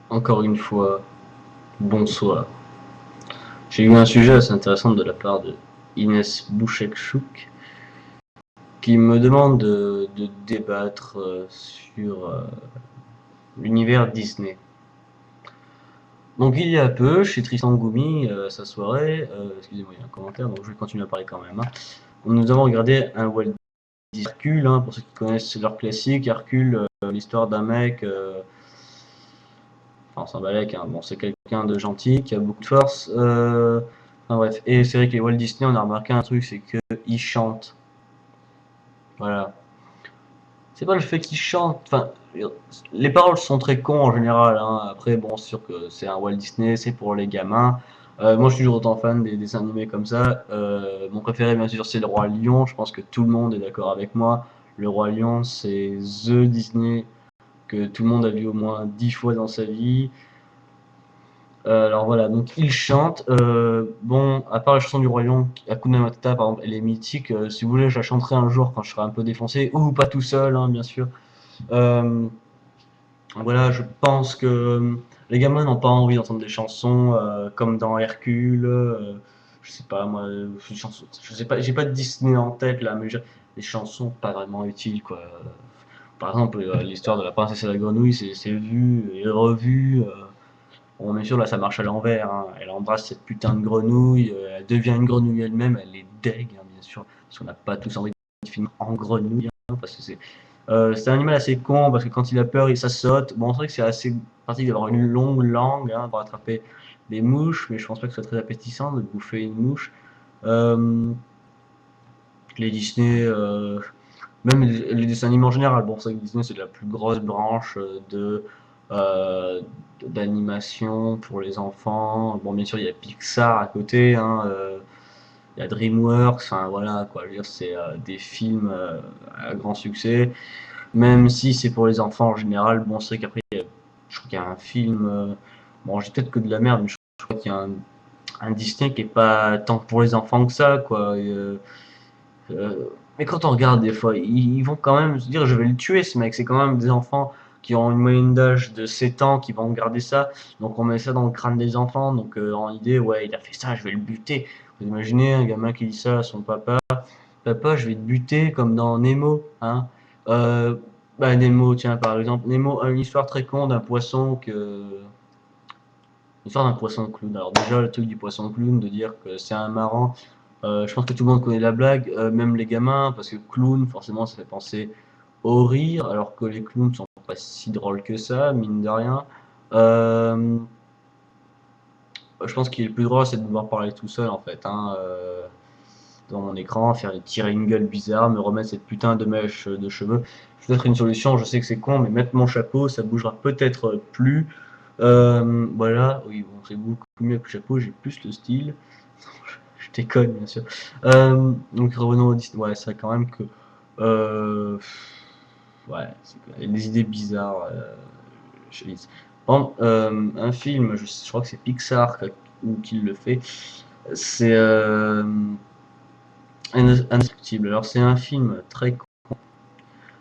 Encore une fois, bonsoir. J'ai eu un sujet assez intéressant de la part de Inès Bouchekchouk qui me demande de débattre sur l'univers Disney. Donc il y a peu, chez Tristan Goumi, sa soirée, excusez-moi, il y a un commentaire, donc je vais continuer à parler quand même, hein. Nous avons regardé un Walt Disney Hercule, hein, pour ceux qui connaissent leur classique, Hercule, l'histoire d'un mec, enfin c'est un balèque, hein, bon c'est quelqu'un de gentil, qui a beaucoup de force, enfin bref, et c'est vrai que les Walt Disney, on a remarqué un truc, c'est qu'ils chantent, voilà. C'est pas le fait qu'ils chantent, enfin, les paroles sont très cons en général, hein. Après, bon, c'est sûr que c'est un Walt Disney, c'est pour les gamins. Moi, je suis toujours autant fan des dessins animés comme ça. Mon préféré, bien sûr, c'est Le Roi Lion. Je pense que tout le monde est d'accord avec moi. Le Roi Lion, c'est The Disney que tout le monde a vu au moins 10 fois dans sa vie. Alors voilà, donc il chante. Bon, à part la chanson du Roi Lion, Hakuna Matata, par exemple, elle est mythique. Si vous voulez, je la chanterai un jour quand je serai un peu défoncé, ou pas tout seul, hein, bien sûr. Euh, voilà, je pense que les gamins n'ont pas envie d'entendre des chansons comme dans Hercule. Je sais pas, moi, je sais pas, j'ai pas de Disney en tête là, mais des chansons pas vraiment utiles quoi. Par exemple, l'histoire de la princesse et la grenouille, c'est vu et revu. Bon, bien sûr, là, ça marche à l'envers, hein. Elle embrasse cette putain de grenouille, elle devient une grenouille elle-même, elle est deg, hein, bien sûr, parce qu'on n'a pas tous envie de finir en grenouille, hein, parce que c'est un animal assez con, parce que quand il a peur, ça saute. Bon, c'est vrai que c'est assez pratique d'avoir une longue langue hein, pour attraper des mouches, mais je pense pas que ce soit très appétissant de bouffer une mouche. Euh, les Disney, même les dessins animés en général, bon, c'est vrai que Disney, c'est la plus grosse branche euh, d'animation pour les enfants. Bon, bien sûr, il y a Pixar à côté, hein, il y a DreamWorks, enfin voilà, quoi. Je veux dire, c'est des films à grand succès. Même si c'est pour les enfants en général, bon, c'est vrai qu'après, je crois qu'il y a un film, bon, j'ai peut-être que de la merde, mais je crois qu'il y a un Disney qui est pas tant pour les enfants que ça, quoi. Mais quand on regarde des fois, ils vont quand même se dire je vais le tuer ce mec. C'est quand même des enfants qui ont une moyenne d'âge de 7 ans qui vont regarder ça. Donc on met ça dans le crâne des enfants. Donc en idée, ouais, il a fait ça, je vais le buter. Vous imaginez un gamin qui dit ça à son papa. Papa, je vais te buter comme dans Nemo, hein. Euh, Bah Nemo, tiens par exemple, Nemo a une histoire très con d'un poisson que l'histoire d'un poisson clown. Alors déjà le truc du poisson clown, de dire que c'est un marrant, je pense que tout le monde connaît la blague, même les gamins, parce que clown, forcément, ça fait penser au rire, alors que les clowns sont pas si drôles que ça, mine de rien. Euh, je pense qu'il est le plus drôle, c'est de devoir parler tout seul, en fait, hein, dans mon écran, faire des tirer une gueule bizarre, me remettre cette putain de mèche de cheveux. Peut-être une solution, je sais que c'est con, mais mettre mon chapeau, ça bougera peut-être plus. Voilà, oui, bon, c'est beaucoup mieux que le chapeau, j'ai plus le style. Je déconne, bien sûr. Donc revenons au Disney. Ouais, c'est quand même que. Euh, ouais, il y a des idées bizarres chez Disney. Par exemple, un film, je crois que c'est Pixar qui le fait. C'est Indestructible. Alors, c'est un film très court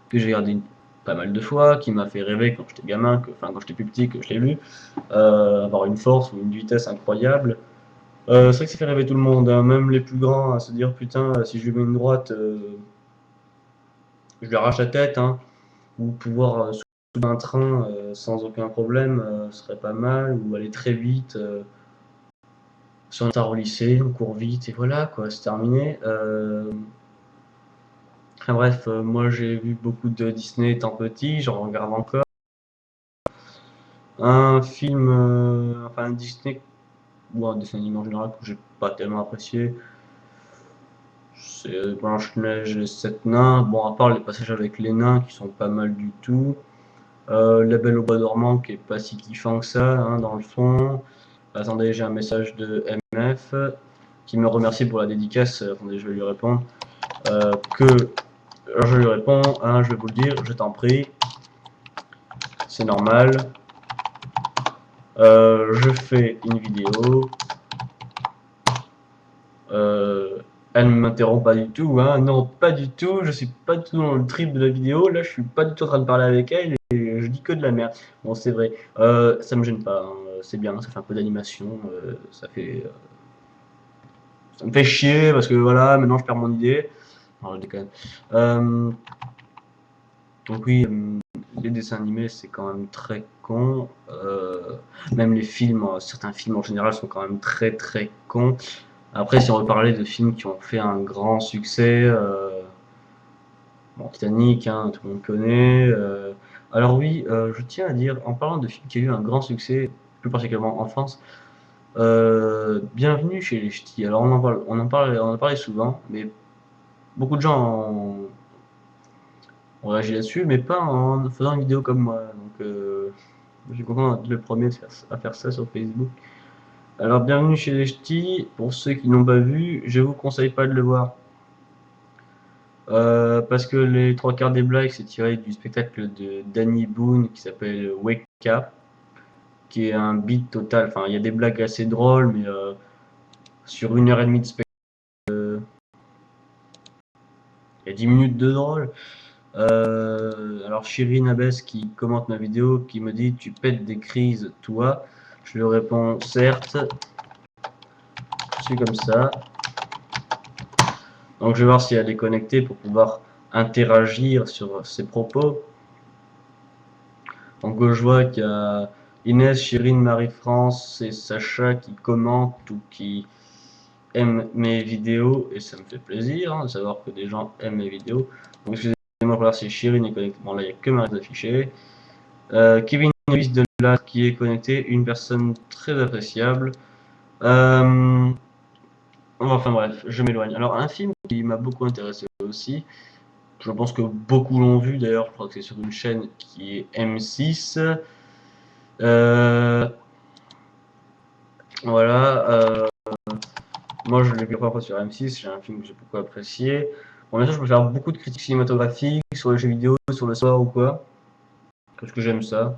que j'ai regardé pas mal de fois, qui m'a fait rêver quand j'étais gamin, enfin quand j'étais plus petit, que je l'ai lu. Avoir une force ou une vitesse incroyable. C'est vrai que ça fait rêver tout le monde, hein, même les plus grands, à se dire putain, si je lui mets une droite, je lui arrache la tête, hein, ou pouvoir soulever un train sans aucun problème serait pas mal, ou aller très vite sur un tard au lycée, on court vite et voilà quoi, c'est terminé. Enfin bref, moi j'ai vu beaucoup de Disney étant petit, j'en regarde encore. Un film, enfin un Disney, ou un dessin animé en général que j'ai pas tellement apprécié, c'est Blanche-Neige et 7 nains. Bon, à part les passages avec les nains qui sont pas mal du tout. La Belle au Bois dormant qui est pas si kiffant que ça, hein, dans le fond. Attendez, j'ai un message de MF qui me remercie pour la dédicace. Attendez, je vais lui répondre. Que alors, je lui réponds, hein, je vais vous le dire, je t'en prie, c'est normal. Je fais une vidéo. Euh, Elle ne m'interrompt pas du tout, hein. Non, pas du tout. Je suis pas du tout dans le trip de la vidéo. Là, je suis pas du tout en train de parler avec elle et je je dis que de la merde. Bon, c'est vrai. Ça me gêne pas, hein. C'est bien, ça fait un peu d'animation. Ça me fait chier parce que voilà, maintenant je perds mon idée. Non, je déconne. Donc oui, les dessins animés c'est quand même très con. Même les films, certains films en général sont quand même très très cons. Après, si on veut parler de films qui ont fait un grand succès, bon, Titanic, hein, tout le monde connaît. Alors oui, je tiens à dire, en parlant de films qui ont eu un grand succès, plus particulièrement en France, Bienvenue chez les Ch'tis. Alors on en parlé souvent, mais beaucoup de gens ont réagi là-dessus, mais pas en faisant une vidéo comme moi. Donc je suis content d'être le premier à faire ça sur Facebook. Alors Bienvenue chez les Ch'tis, pour ceux qui n'ont pas vu, je vous conseille pas de le voir. Parce que les trois quarts des blagues c'est tiré du spectacle de Danny Boone qui s'appelle Wake Up, qui est un beat total. Enfin, il y a des blagues assez drôles, mais sur 1 heure et demie de spectacle, il y a 10 minutes de drôle. Alors Chirine Abès qui commente ma vidéo, qui me dit tu pètes des crises toi. Je lui réponds certes, je suis comme ça. Donc je vais voir si elle est connectée pour pouvoir interagir sur ses propos. Donc je vois qu'il y a Inès, Chirine, Marie-France et Sacha qui commentent ou qui aiment mes vidéos et ça me fait plaisir hein, de savoir que des gens aiment mes vidéos. Donc excusez-moi pour voir si Chirine est connectée. Bon là il n'y a que Marie affichée. Kevin Lewis de là qui est connecté, une personne très appréciable. Enfin bref, je m'éloigne. Alors un film qui m'a beaucoup intéressé aussi, je pense que beaucoup l'ont vu d'ailleurs, je crois que c'est sur une chaîne qui est M6. Voilà, moi je l'ai vu parfois sur M6, j'ai un film que j'ai beaucoup apprécié. Bon, bien sûr, je peux faire beaucoup de critiques cinématographiques sur les jeux vidéo, sur le sport ou quoi, parce que j'aime ça.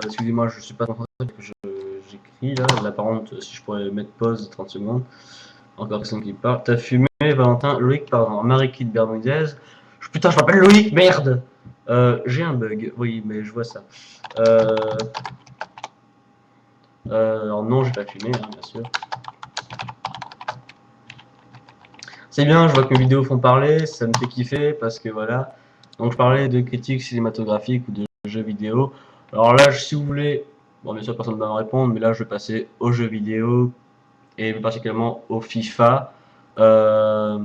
Excusez-moi, je suis pas concentré parce que j'écris là. Là, par contre, si je pourrais mettre pause 30 secondes. Encore personne qui parle. T'as fumé, Valentin, Loïc, pardon, Marie-Kid Bermudez. Putain, je m'appelle Loïc, merde. J'ai un bug, oui, mais je vois ça. Alors non, j'ai pas fumé, hein, bien sûr. C'est bien, je vois que mes vidéos font parler, ça me fait kiffer parce que voilà. Donc je parlais de critiques cinématographiques ou de jeux vidéo. Alors là, si vous voulez, bon bien sûr personne ne va me répondre, mais là je vais passer aux jeux vidéo et plus particulièrement au FIFA. Alors,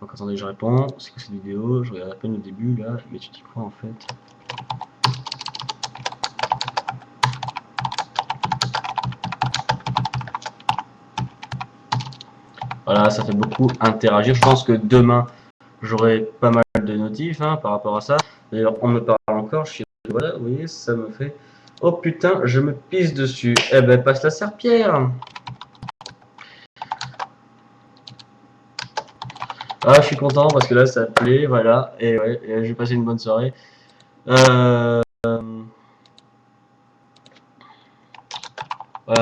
donc attendez, je réponds. C'est quoi cette vidéo? Je regarde à peine le début là, mais tu dis quoi en fait? Voilà, ça fait beaucoup interagir. Je pense que demain, j'aurai pas mal de notifs hein, par rapport à ça. D'ailleurs, on me parle encore. Je suis voilà, vous voyez, ça me fait. Oh putain, je me pisse dessus. Eh ben, passe la serpillère. Ah, je suis content parce que là, ça plaît, voilà. Et ouais, j'ai passé une bonne soirée. Voilà,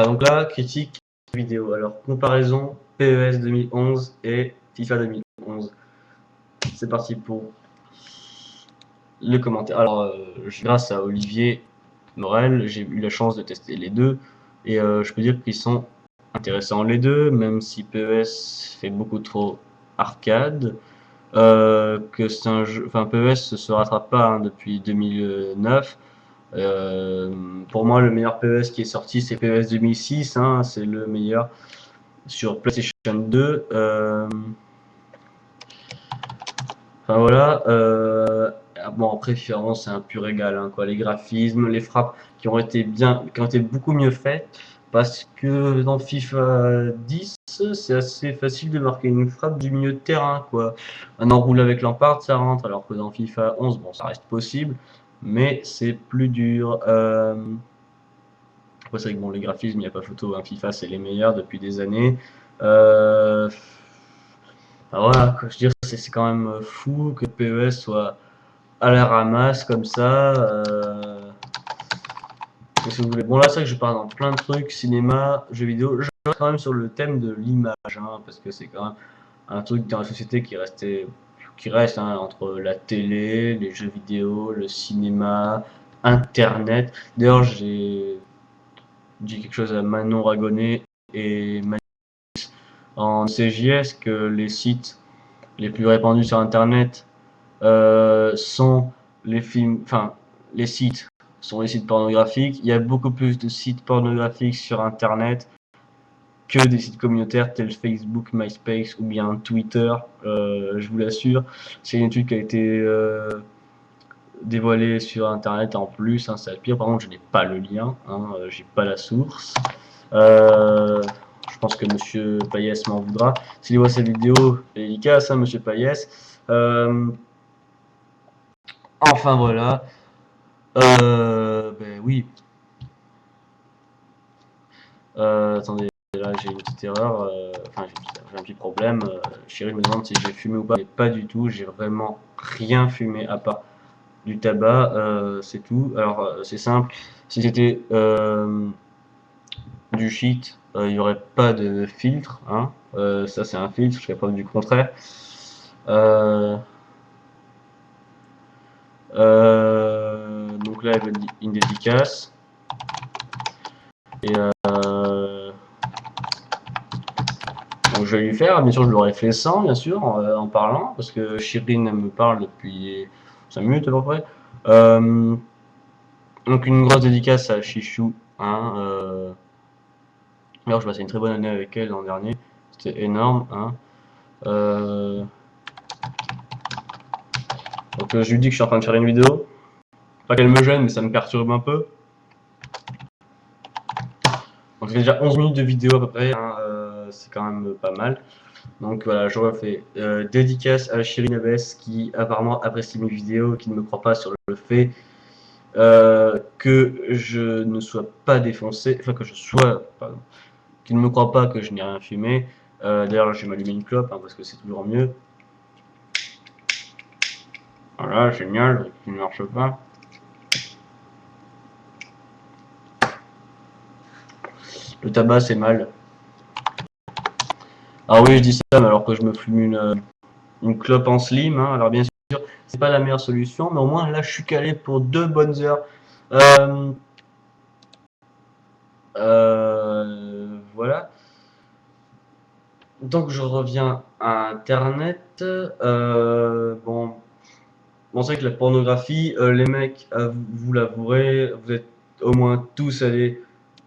donc là, critique vidéo. Alors, comparaison PES 2011 et FIFA 2011. C'est parti pour le commentaire. Alors, grâce à Olivier Morel, j'ai eu la chance de tester les deux et je peux dire qu'ils sont intéressants les deux, même si PES fait beaucoup trop arcade. Que c'est un jeu, enfin PES se rattrape pas hein, depuis 2009. Pour moi, le meilleur PES qui est sorti, c'est PES 2006. Hein, c'est le meilleur sur PlayStation 2. Enfin voilà. Bon après FIFA c'est un pur régal hein, quoi. Les graphismes, les frappes qui ont été qui ont été beaucoup mieux faites parce que dans FIFA 10 c'est assez facile de marquer une frappe du milieu de terrain quoi. Un enroulé avec Lampard ça rentre alors que dans FIFA 11 bon ça reste possible mais c'est plus dur. Après c'est vrai que bon les graphismes il n'y a pas photo. Hein. FIFA c'est les meilleurs depuis des années. Enfin, voilà quoi, je veux dire c'est quand même fou que PES soit à la ramasse comme ça. Qu'est-ce que vous voulez? Bon là c'est vrai que je parle dans plein de trucs, cinéma, jeux vidéo. Je reste quand même sur le thème de l'image, hein, parce que c'est quand même un truc dans la société qui reste hein, entre la télé, les jeux vidéo, le cinéma, Internet. D'ailleurs, j'ai dit quelque chose à Manon Ragonnet et en CJS que les sites les plus répandus sur Internet sont les films, enfin les sites sont les sites pornographiques. Il y a beaucoup plus de sites pornographiques sur Internet que des sites communautaires tels Facebook, MySpace ou bien Twitter. Je vous l'assure, c'est une étude qui a été dévoilée sur Internet en plus. Hein, c'est le pire. Par contre, je n'ai pas le lien, hein, j'ai pas la source. Je pense que Monsieur Payès m'en voudra. S'il voit cette vidéo, dédicace, hein, Monsieur Payès. Enfin voilà. Ben oui. Attendez, là j'ai une petite erreur. Enfin, j'ai un petit problème. Chérie me demande si j'ai fumé ou pas. Mais pas du tout. J'ai vraiment rien fumé à part du tabac. C'est tout. Alors, c'est simple. Si c'était du shit, il n'y aurait pas de filtre. Hein. Ça, c'est un filtre. Je serais pas du contraire. Donc là, elle veut une dédicace. Et donc je vais lui faire, bien sûr, je l'aurais fait sans, bien sûr, en parlant, parce que Chirine me parle depuis 5 minutes à peu près. Donc une grosse dédicace à Chichou. Hein, d'ailleurs, je passais une très bonne année avec elle l'an dernier. C'était énorme. Hein. Donc je lui dis que je suis en train de faire une vidéo. Pas qu'elle me gêne, mais ça me perturbe un peu. Donc ça fait déjà 11 minutes de vidéo à peu près. Hein, c'est quand même pas mal. Donc voilà, je refais dédicace à Chirine Abès qui apparemment apprécie mes vidéos, qui ne me croit pas sur le fait que je ne sois pas défoncé, enfin que je sois, pardon, qui ne me croit pas que je n'ai rien fumé. D'ailleurs, je vais m'allumer une clope hein, parce que c'est toujours mieux. Voilà, génial, qui ne marche pas. Le tabac, c'est mal. Ah oui, je dis ça, mais alors que je me fume une clope en slim. Hein, alors bien sûr, c'est pas la meilleure solution, mais au moins là, je suis calé pour 2 bonnes heures. Voilà. Donc je reviens à Internet. Bon, c'est que la pornographie, les mecs, vous l'avouerez, vous êtes au moins tous allés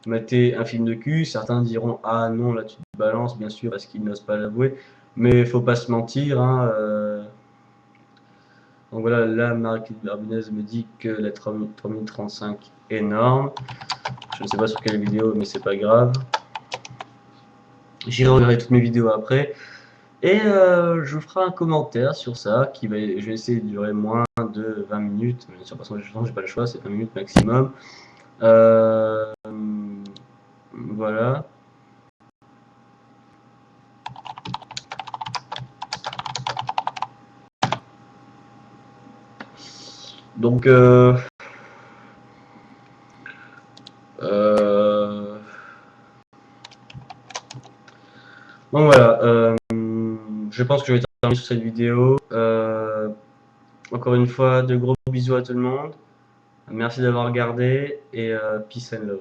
mater un film de cul. Certains diront ah non là tu te balances bien sûr parce qu'ils n'osent pas l'avouer. Mais faut pas se mentir. Hein, donc voilà, là Marie Barbunez me dit que la 3035 est énorme. Je ne sais pas sur quelle vidéo, mais c'est pas grave. J'irai regarder toutes mes vidéos après. Et je vous ferai un commentaire sur ça, je vais essayer de durer moins de 20 minutes. Bien sûr, parce que j'ai pas le choix, c'est 20 minutes maximum. Voilà. Donc, donc voilà, je pense que je vais terminer sur cette vidéo. Encore une fois, de gros bisous à tout le monde. Merci d'avoir regardé et peace and love.